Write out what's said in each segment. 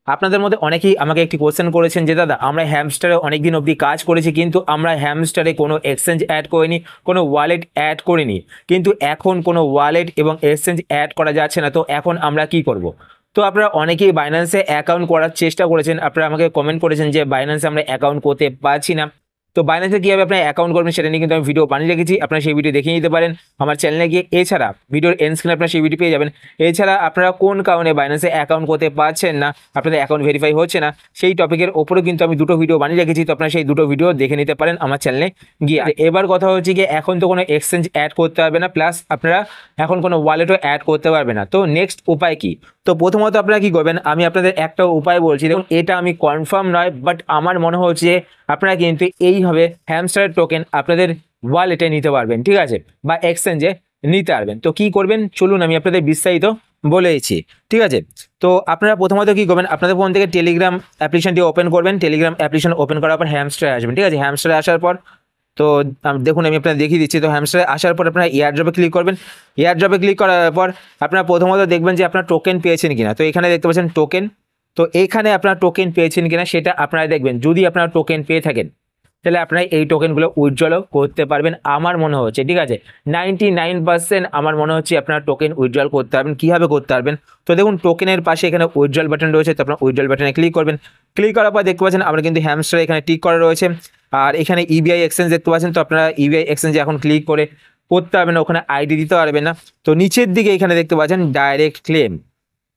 আপনাদের মধ্যে অনেকেই আমাকে একটি কোশ্চেন করেছেন যে দাদা আমরা হ্যামস্টারে অনেকদিন অবধি কাজ করেছি কিন্তু আমরা হ্যামস্টারে কোনো এক্সচেঞ্জ অ্যাড করিনি, কোনো ওয়ালেট অ্যাড করিনি, কিন্তু এখন কোনো ওয়ালেট এবং এক্সচেঞ্জ অ্যাড করা যাচ্ছে না, তো এখন আমরা কি করব? তো আপনারা অনেকেই বাইন্যান্সে অ্যাকাউন্ট করার চেষ্টা করেছেন, আপনারা আমাকে কমেন্ট করেছেন যে বাইন্যান্সে আমরা অ্যাকাউন্ট করতে পারছি না। তো বাইন্যান্সে কীভাবে আপনার অ্যাকাউন্ট করবেন সেটা নিয়ে কিন্তু আমি ভিডিও বানিয়ে রেখেছি, আপনারা সেই ভিডিও দেখে নিতে পারেন আমার চ্যানেলে গিয়ে। এছাড়া ভিডিওর এন্ড স্ক্রিনে আপনারা সেই ভিডিও পেয়ে যাবেন। এছাড়া আপনারা কোন কারণে বাইন্যান্সে অ্যাকাউন্ট করতে পারছেন না, আপনাদের অ্যাকাউন্ট ভেরিফাই হচ্ছে না, সেই টপিকের ওপরেও কিন্তু আমি দুটো ভিডিও বানিয়ে রেখেছি, তো আপনারা সেই দুটো ভিডিও দেখে নিতে পারেন আমার চ্যানেলে গিয়ে। এবার কথা হচ্ছে গিয়ে এখন তো কোনো এক্সচেঞ্জ অ্যাড করতে পারবে না, প্লাস আপনারা এখন কোনো ওয়ালেটও অ্যাড করতে পারবে না। তো নেক্সট উপায় কি? তো প্রথমত আপনারা কি করবেন, আমি আপনাদের একটা উপায় বলছি, দেখুন এটা আমি কনফার্ম নয়, বাট আমার মনে হচ্ছে যে আপনারা কিন্তু এইভাবে হ্যামস্টার টোকেন আপনাদের ওয়ালেটে নিতে পারবেন, ঠিক আছে, বা এক্সচেঞ্জে নিতে পারবেন। তো কি করবেন চলুন আমি আপনাদের বিস্তারিত বলেছি, ঠিক আছে। তো আপনারা প্রথমত কি করবেন, আপনাদের ফোন থেকে টেলিগ্রাম অ্যাপ্লিকেশনটি ওপেন করবেন। টেলিগ্রাম অ্যাপ্লিকেশন ওপেন করার পর হ্যামস্টারে আসবেন, ঠিক আছে। হ্যামস্টারে আসার পর তো দেখুন আমি আপনাদের দেখিয়ে দিচ্ছি। তো হ্যামস্টারে আসার পর আপনারা এয়ারড্রপে ক্লিক করবেন। এয়ারড্রপে ক্লিক করার পর আপনারা প্রথমত দেখবেন যে আপনার টোকেন পেয়েছেন কিনা। তো এখানে দেখতে পাচ্ছেন টোকেন, তো এখানে আপনার টোকেন পেয়েছেন কিনা সেটা আপনারা দেখবেন। যদি আপনারা টোকেন পেয়ে থাকেন তাহলে আপনারা এই টোকেনগুলো উইথড্রলও করতে পারবেন আমার মনে হচ্ছে, ঠিক আছে। 99% আমার মনে হচ্ছে আপনারা টোকেন উইথড্রল করতে পারবেন। কীভাবে করতে পারবেন? তো দেখুন টোকেনের পাশে এখানে উইথড্রল বাটন রয়েছে, তো আপনার উইথড্রল বাটনে ক্লিক করবেন। ক্লিক করার পর দেখতে পাচ্ছেন আমরা কিন্তু হ্যামস্টার এখানে টিক করা রয়েছে, আর এখানে ইবিআই এক্সচেঞ্জ দেখতে পাচ্ছেন। তো আপনারা ইবিআই এক্সচেঞ্জে এখন ক্লিক করে করতে পারবেন না, ওখানে আইডি দিতে পারবেন না। তো নিচের দিকে এখানে দেখতে পাচ্ছেন ডাইরেক্ট ক্লেম,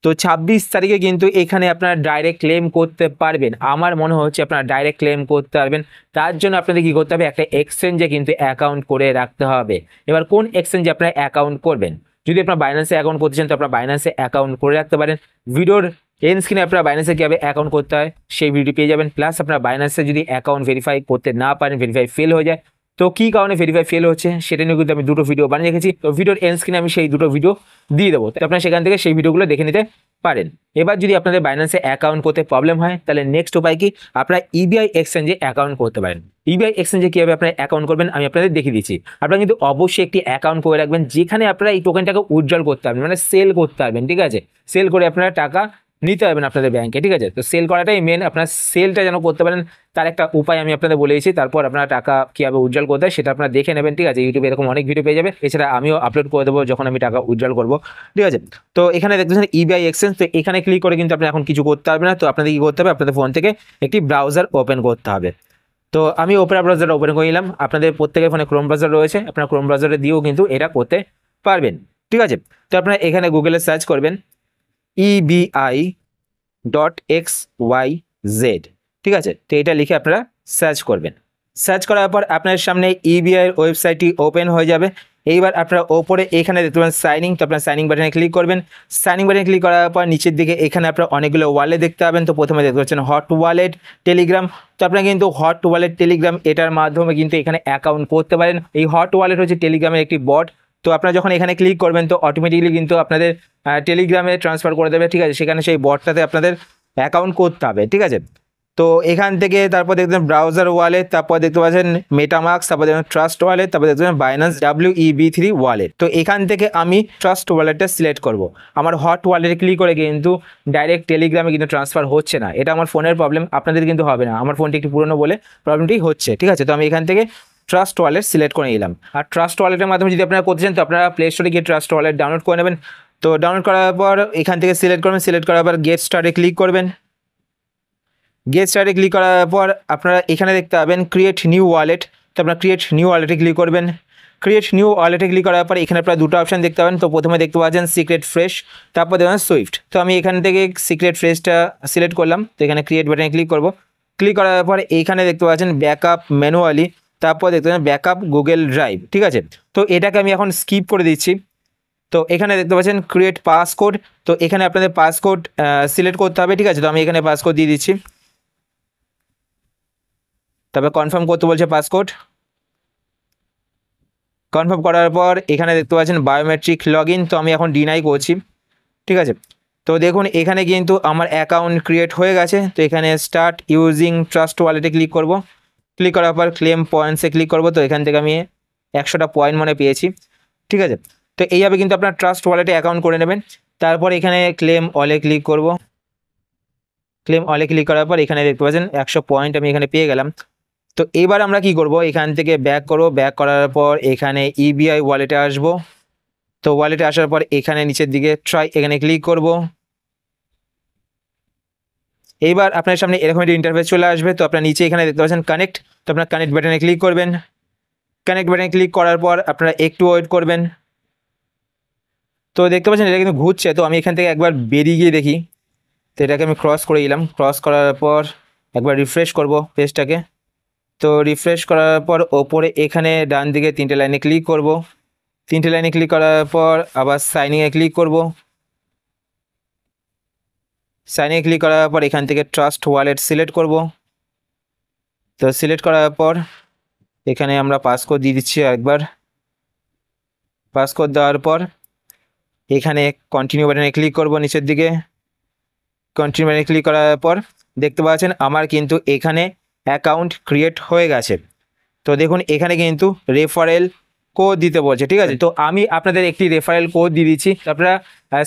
তো 26 তারিখে কিন্তু এখানে আপনারা ডাইরেক্ট ক্লেম করতে পারবেন। আমার মনে হচ্ছে আপনারা ডাইরেক্ট ক্লেম করতে পারবেন। তার জন্য আপনাদের কি করতে হবে, একটা এক্সচেঞ্জে কিন্তু অ্যাকাউন্ট করে রাখতে হবে। এবার কোন এক্সচেঞ্জে আপনারা অ্যাকাউন্ট করবেন? যদি আপনারা বাইন্যান্সে অ্যাকাউন্ট করতে চান তো আপনারা বাইন্যান্সে অ্যাকাউন্ট করে রাখতে পারেন। ভিডিওর এন্ড স্ক্রিনে আপনারা বাইন্যান্সে কীভাবে অ্যাকাউন্ট করতে হয় সেই ভিডিও পেয়ে যাবেন। প্লাস আপনারা বাইন্যান্সে যদি অ্যাকাউন্ট ভেরিফাই করতে না পারেন, ভেরিফাই ফেল হয়ে যায়, তো কী কারণে ভেরিফাই ফেল হচ্ছে সেটা নিয়ে কিন্তু আমি দুটো ভিডিও বানিয়ে রেখেছি। তো ভিডিওর এন্ড স্ক্রিনে আমি সেই দুটো ভিডিও দিয়ে দেবো, তো আপনারা সেখান থেকে সেই ভিডিওগুলো দেখে নিতে পারেন। এবার যদি আপনাদের বাইন্যান্সে অ্যাকাউন্ট করতে প্রবলেম হয় তাহলে নেক্সট উপায় কি, আপনারা ইবিআই এক্সচেঞ্জে অ্যাকাউন্ট করতে পারেন। ইবিআই এক্সচেঞ্জে কীভাবে আপনারা অ্যাকাউন্ট করবেন আমি আপনাদের দেখিয়ে দিচ্ছি। আপনারা কিন্তু অবশ্যই একটি অ্যাকাউন্ট করে রাখবেন যেখানে আপনারা এই টোকেনটাকে উইথড্রল করতে পারবেন, মানে সেল করতে পারবেন, ঠিক আছে। সেল করে আপনারা টাকা নিতে পারবেন আপনাদের ব্যাংকে, ঠিক আছে। তো সেল করাটাই মেন, আপনার সেলটা যেন করতে পারেন তার একটা উপায় আমি আপনাদের বলে দিয়েছি। তারপর আপনারা টাকা কীভাবে উইথড্রল করতে হয় সেটা আপনারা দেখে নেবেন, ঠিক আছে। ইউটিউবে এরকম অনেক ভিডিও পেয়ে যাবে, এছাড়া আমিও আপলোড করে দেবো যখন আমি টাকা উইথড্রল করবো, ঠিক আছে। তো এখানে দেখতেছেন ইবিআই এক্সচেঞ্জ, তো এখানে ক্লিক করে কিন্তু আপনি এখন কিছু করতে পারবেন না। তো আপনাদের কি করতে হবে, আপনাদের ফোন থেকে একটি ব্রাউজার ওপেন করতে হবে। তো আমি ওপেরা ব্রাউজার ওপেন করে নিলাম। আপনাদের প্রত্যেকের ফোনে ক্রোম ব্রাউজার রয়েছে, আপনার ক্রোম ব্রাউজারে দিয়েও কিন্তু এটা করতে পারবেন, ঠিক আছে। তো আপনারা এখানে গুগলে সার্চ করবেন EBI.XYZ, ঠিক আছে। তো এটা লিখে আপনারা সার্চ করবেন। সার্চ করার পর আপনার সামনে ইবিআই এর ওয়েবসাইটটি ওপেন হয়ে যাবে। এইবার আপনারা ওপরে এখানে দেখতে পাবেন সাইনিং, তো আপনার সাইনিং বাটনে ক্লিক করবেন। সাইনিং বাটনে ক্লিক করার পর নিচের দিকে এখানে আপনারা অনেকগুলো ওয়ালেট দেখতে পাবেন। তো প্রথমে দেখতে পাচ্ছেন হট ওয়ালেট টেলিগ্রাম, তো আপনারা কিন্তু হট ওয়ালেট টেলিগ্রাম এটার মাধ্যমে কিন্তু এখানে অ্যাকাউন্ট করতে পারেন। এই হট ওয়ালেট হচ্ছে টেলিগ্রামের একটি বট। তো আপনারা যখন এখানে ক্লিক করবেন তো অটোমেটিকলি কিন্তু আপনাদের টেলিগ্রামে ট্রান্সফার করে দেবে, ঠিক আছে। সেখানে সেই বটটাতে আপনাদের অ্যাকাউন্ট করতে হবে, ঠিক আছে। তো এখান থেকে তারপর দেখবেন ব্রাউজার ওয়ালেট, তারপর দেখতে পাচ্ছেন মেটামাস্ক, তারপর দেখবেন ট্রাস্ট ওয়ালেট, তারপর দেখতে পাচ্ছেন বাইন্যান্স WEB3 ওয়ালেট। তো এখান থেকে আমি ট্রাস্ট ওয়ালেটটা সিলেক্ট করব। আমার হট ওয়ালেটে ক্লিক করে কিন্তু ডাইরেক্ট টেলিগ্রামে কিন্তু ট্রান্সফার হচ্ছে না, এটা আমার ফোনের প্রবলেম, আপনাদের কিন্তু হবে না। আমার ফোনটি একটু পুরনো বলে প্রবলেমটি হচ্ছে, ঠিক আছে। তো আমি এখান থেকে ট্রাস্ট ওয়ালেট সিলেক্ট করে নিলাম। আর ট্রাস্ট ওয়ালেটের মাধ্যমে যদি আপনারা করতে চান তো আপনারা প্লে স্টোরে গিয়ে ট্রাস্ট ওয়ালেট ডাউনলোড করে নেবেন। তো ডাউনলোড করার পর এখান থেকে সিলেক্ট করবেন, সিলেক্ট করার পর গেট স্টার্টে ক্লিক করবেন। গেট স্টার্টে ক্লিক করার পর আপনারা এখানে দেখতে পাবেন ক্রিয়েট নিউ ওয়ালেট, তো আপনারা ক্রিয়েট নিউ ওয়ালেটে ক্লিক করবেন। ক্রিয়েট নিউ ওয়ালেটে ক্লিক করার পর এখানে আপনারা দুটো অপশান দেখতে পাবেন। তো প্রথমে দেখতে পাচ্ছেন সিক্রেট ফ্রেশ, তারপর দেখবেন সুইফট। তো আমি এখান থেকে সিক্রেট ফ্রেশটা সিলেক্ট করলাম। তো এখানে ক্রিয়েট বাটনে ক্লিক করব। ক্লিক করার পর এইখানে দেখতে পাচ্ছেন ব্যাকআপ ম্যানুয়ালি, তারপর দেখতে পাচ্ছেন ব্যাকআপ গুগল ড্রাইভ, ঠিক আছে। তো এটাকে আমি এখন স্কিপ করে দিচ্ছি। তো এখানে দেখতে পাচ্ছেন ক্রিয়েট পাসকোড, তো এখানে আপনাদের পাসকোড সিলেক্ট করতে হবে, ঠিক আছে। তো আমি এখানে পাসকোড দিয়ে দিচ্ছি, তারপর কনফার্ম করতে বলছে পাসকোড। কনফার্ম করার পর এখানে দেখতে পাচ্ছেন বায়োমেট্রিক লগ ইন, তো আমি এখন ডিনাই করছি, ঠিক আছে। তো দেখুন এখানে কিন্তু আমার অ্যাকাউন্ট ক্রিয়েট হয়ে গেছে। তো এখানে স্টার্ট ইউজিং ট্রাস্ট ওয়ালেটে ক্লিক করব। ক্লিক করার পর ক্লেম পয়েন্টসে ক্লিক করব। তো এখান থেকে আমি 100টা পয়েন্ট মনে পেয়েছি, ঠিক আছে। তো এইভাবে কিন্তু আপনার ট্রাস্ট ওয়ালেটে অ্যাকাউন্ট করে নেবেন। তারপর এখানে ক্লেম অলে ক্লিক করব। ক্লেম অলে ক্লিক করার পর এখানে দেখতে পাচ্ছেন 100 পয়েন্ট আমি এখানে পেয়ে গেলাম। তো এবার আমরা কি করব, এখান থেকে ব্যাক করব, ব্যাক করার পর এখানে ইবিআই ওয়ালেটে আসব। তো ওয়ালেটে আসার পর এখানে নিচের দিকে ট্রাই এখানে ক্লিক করব। এইবার আপনার সামনে এরকম একটা ইন্টারফেস চলে আসবে। তো আপনার নিচে এখানে দেখতে পাচ্ছেন কানেক্ট, তো আপনার কানেক্ট বাটনে ক্লিক করবেন। কানেক্ট বাটনে ক্লিক করার পর আপনারা একটু ওয়েট করবেন। তো দেখতে পাচ্ছেন এটা কিন্তু ঘুরছে, তো আমি এখান থেকে একবার বেরিয়ে গিয়ে দেখি। তো এটাকে আমি ক্রস করে দিলাম, ক্রস করার পর একবার রিফ্রেশ করব পেজটাকে। তো রিফ্রেশ করার পর ওপরে এখানে ডান দিকে 3টে লাইনে ক্লিক করব। 3টে লাইনে ক্লিক করার পর আবার সাইনিংয়ে ক্লিক করব। সাইনিংয়ে ক্লিক করার পর এখান থেকে ট্রাস্ট ওয়ালেট সিলেক্ট করব। তো সিলেক্ট করার পর এখানে আমরা পাসকোড দিয়ে দিচ্ছি একবার। পাসকোড দেওয়ার পর এখানে কন্টিনিউ বাটনে ক্লিক করব নিচের দিকে। কন্টিনিউ বাটনে ক্লিক করার পর দেখতে পাচ্ছেন আমার কিন্তু এখানে অ্যাকাউন্ট ক্রিয়েট হয়ে গেছে। তো দেখুন এখানে কিন্তু রেফারেল কোড দিতে বলছে, ঠিক আছে। তো আমি আপনাদের একটি রেফারেল কোড দিয়ে দিচ্ছি। আপনারা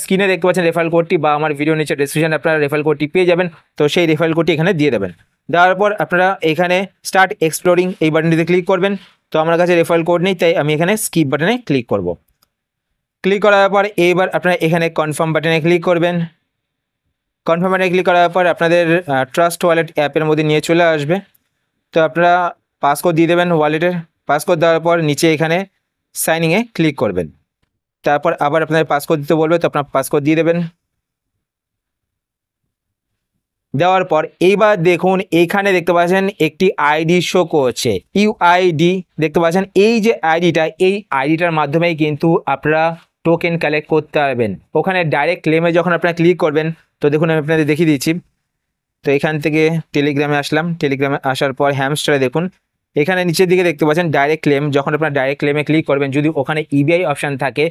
স্ক্রিনে দেখতে পাচ্ছেন রেফারেল কোডটি, বা আমার ভিডিও নিচে ডেসক্রিপশনে আপনারা রেফারেল কোডটি পেয়ে যাবেন। তো সেই রেফারেল কোডটি এখানে দিয়ে দেবেন। দেওয়ার পর আপনারা এখানে স্টার্ট এক্সপ্লোরিং এই বাটনটিতে ক্লিক করবেন। তো আমার কাছে রেফারেল কোড নেই, তাই আমি এখানে স্কিপ বাটনে ক্লিক করব। ক্লিক করার পর এইবার আপনারা এখানে কনফার্ম বাটনে ক্লিক করবেন। কনফার্ম বাটনে ক্লিক করার পর আপনাদের ট্রাস্ট ওয়ালেট অ্যাপের মধ্যে নিয়ে চলে আসবে। তো আপনারা পাসকোড দিয়ে দেবেন ওয়ালেটের। পাসকোড দেওয়ার পর নিচে এখানে সাইনিংয়ে ক্লিক করবেন। তারপর আবার আপনাদের পাসকোড দিতে বলবে, তো আপনার পাসকোড দিয়ে দেবেন। দেওয়ার পর এইবার দেখুন এখানে দেখতে পাচ্ছেন একটি আইডি শো করছে, ইউআইডি দেখতে পাচ্ছেন। এই যে আইডিটা, এই আইডিটার মাধ্যমেই কিন্তু আপনারা টোকেন কালেক্ট করতে পারবেন। ওখানে ডাইরেক্ট ক্লেমে যখন আপনারা ক্লিক করবেন, তো দেখুন আমি আপনাদের দেখিয়ে দিচ্ছি। তো এখান থেকে টেলিগ্রামে আসলাম। টেলিগ্রামে আসার পর হ্যামস্টারে দেখুন এখানে নিচের দিকে দেখতে পাচ্ছেন ডাইরেক্ট ক্লেম। যখন আপনার ডাইরেক্ট ক্লেমে ক্লিক করবেন, যদি ওখানে ইবিআই অপশান থাকে,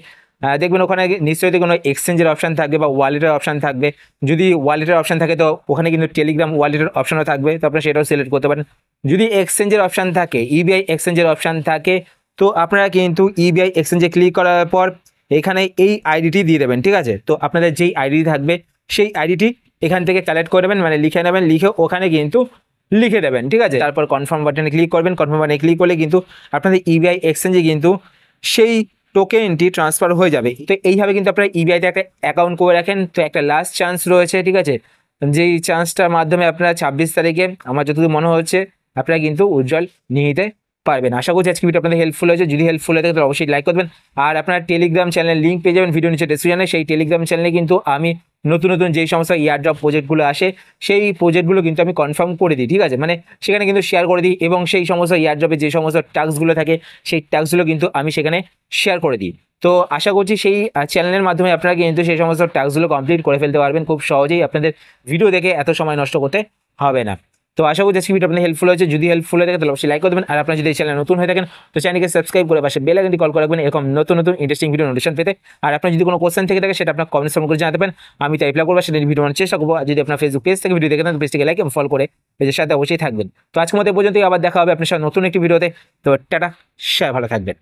দেখবেন ওখানে নিশ্চয়ই কোনো এক্সচেঞ্জের অপশান থাকবে বা ওয়ালেটের অপশান থাকবে। যদি ওয়ালেটের অপশান থাকে তো ওখানে কিন্তু টেলিগ্রাম ওয়ালেটের অপশানও থাকবে, তো আপনারা সেটাও সিলেক্ট করতে পারেন। যদি এক্সচেঞ্জের অপশান থাকে, ইবিআই এক্সচেঞ্জের অপশান থাকে, তো আপনারা কিন্তু ইবিআই এক্সচেঞ্জে ক্লিক করার পর এখানে এই আইডিটি দিয়ে দেবেন, ঠিক আছে। তো আপনাদের যেই আইডি থাকবে সেই আইডিটি এখান থেকে কালেক্ট করবেন, মানে লিখে নেবেন, লিখে ওখানে কিন্তু লিখে দেবেন, ঠিক আছে। তারপর কনফার্ম বাটনে ক্লিক করবেন। কনফার্ম বাটনে ক্লিক করলে কিন্তু আপনাদের ইবিআই এক্সচেঞ্জে কিন্তু সেই টোকেনটি ট্রান্সফার হয়ে যাবে। তো এইভাবে কিন্তু আপনারা ইবিআইতে একটা অ্যাকাউন্ট করে রাখেন। তো একটা লাস্ট চান্স রয়েছে, ঠিক আছে, যেই চান্সটার মাধ্যমে আপনারা 26 তারিখে আমার যতদূর মনে হচ্ছে আপনারা কিন্তু উজ্জ্বল নিয়ে নিতে পারবেন। আশা করছি আজকে ভিডিও আপনাদের হেল্পফুল হয়েছে। যদি হেল্পফুল হয়ে থাকে তাহলে অবশ্যই লাইক করবেন। আর আপনার টেলিগ্রাম চ্যানেলের লিঙ্ক পেয়ে যাবেন ভিডিও নিচে ডেসক্রিপশনে। সেই টেলিগ্রাম চ্যানেলে কিন্তু আমি নতুন নতুন যেই সমস্ত ইয়ারড্রপ প্রজেক্টগুলো আসে সেই প্রজেক্টগুলো কিন্তু আমি কনফার্ম করে দিই, ঠিক আছে, মানে সেখানে কিন্তু শেয়ার করে দিই। এবং সেই সমস্ত ইয়ারড্রপে যে সমস্ত টাস্কগুলো থাকে সেই টাস্কগুলো কিন্তু আমি সেখানে শেয়ার করে দিই। তো আশা করছি সেই চ্যানেলের মাধ্যমে আপনারা কিন্তু সেই সমস্ত টাস্কগুলো কমপ্লিট করে ফেলতে পারবেন খুব সহজেই। আপনাদের ভিডিও দেখে এত সময় নষ্ট করতে হবে না। তো আশা করছি আজকে ভিডিও আপনাদের হেল্পফুল হয়েছে। যদি হেল্পফুল হয়ে থাকে তাহলে অবশ্যই লাইক করে দেবেন। আর আপনারা যদি এই চ্যানেলে নতুন হয়ে থাকেন তো চ্যানেলকে সাবস্ক্রাইব করে পাশে বেল আইকনটি কল করে রাখবেন এরকম নতুন নতুন ইন্টারেস্টিং ভিডিও নোটিফিকেশন পেতে। আর আপনার যদি কোনো কোশ্চেন থেকে থাকে সেটা আপনার কমেন্টস করে জানাতে পারেন, আমি তাই রিপ্লাই করবো, সেটা ভিডিও বানানোর চেষ্টা করবো। আর যদি আপনার ফেসবুক পেজ থেকে ভিডিও দেখেন তো পেজটিকে লাইক এবং ফলো করে পেজের সাথে অবশ্যই থাকবেন। তো আজকের মতো পর্যন্ত আবার দেখা হবে আপনার সাথে নতুন একটি ভিডিওতে। তো টাটা, সবাই ভালো থাকবেন।